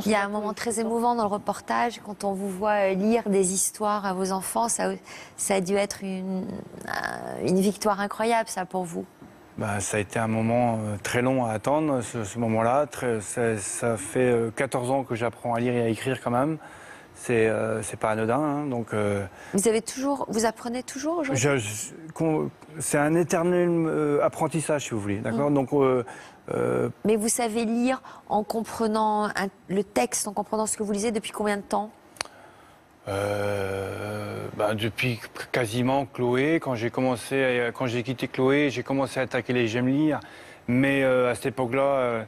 Il y a un moment très émouvant dans le reportage, quand on vous voit lire des histoires à vos enfants. Ça a dû être une victoire incroyable, ça, pour vous. Bah, ça a été un moment très long à attendre, ce moment-là. Ça fait 14 ans que j'apprends à lire et à écrire quand même. C'est pas anodin, hein, donc... Vous apprenez toujours aujourd'hui? C'est un éternel apprentissage, si vous voulez, d'accord. Donc, Mais vous savez lire en comprenant le texte, en comprenant ce que vous lisez depuis combien de temps? Depuis quasiment Chloé. Quand j'ai quitté Chloé, j'ai commencé à attaquer les J'aime lire. Mais à cette époque-là,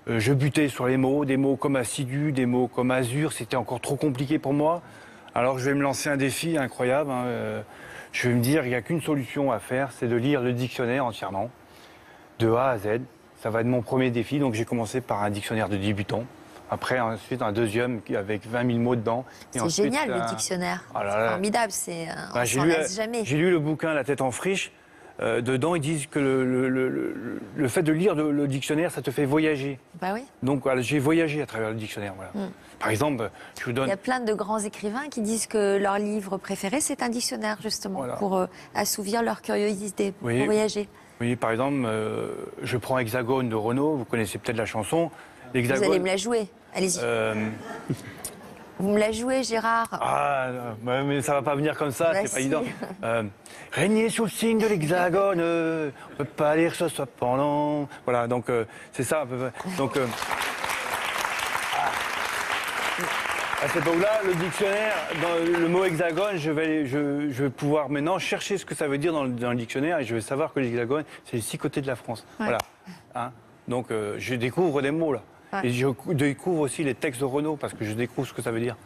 je butais sur les mots, des mots comme assidu, des mots comme azur. C'était encore trop compliqué pour moi. Alors je vais me lancer un défi incroyable, hein. Je vais me dire, il n'y a qu'une solution à faire, c'est de lire le dictionnaire entièrement, de A à Z. Ça va être mon premier défi. Donc j'ai commencé par un dictionnaire de débutants. Après, ensuite, un deuxième avec 20 000 mots dedans. C'est génial, le dictionnaire. Oh là c'est là. formidable, on s'en lasse jamais. J'ai lu le bouquin La tête en friche. Dedans, ils disent que le fait de lire le dictionnaire, ça te fait voyager. Bah oui. Donc, voilà, j'ai voyagé à travers le dictionnaire. Voilà. Par exemple, je vous donne... Il y a plein de grands écrivains qui disent que leur livre préféré, c'est un dictionnaire, justement, Voilà. pour assouvir leur curiosité, pour voyager. Oui, par exemple, je prends Hexagone de Renaud. Vous connaissez peut-être la chanson. Vous allez me la jouer. Allez-y. Vous me la jouez, Gérard. Ah, mais ça va pas venir comme ça, Bah c'est pas si. évident. Régner sous le signe de l'Hexagone, on peut pas lire ce soit pendant. Voilà, donc c'est ça. Donc, à cette époque-là, le dictionnaire, dans le mot hexagone, je vais pouvoir maintenant chercher ce que ça veut dire dans le dictionnaire et je vais savoir que l'hexagone, c'est les 6 côtés de la France. Ouais. Voilà. Hein, donc, je découvre des mots là. Ouais. Et je découvre aussi les textes de Renaud parce que je découvre ce que ça veut dire.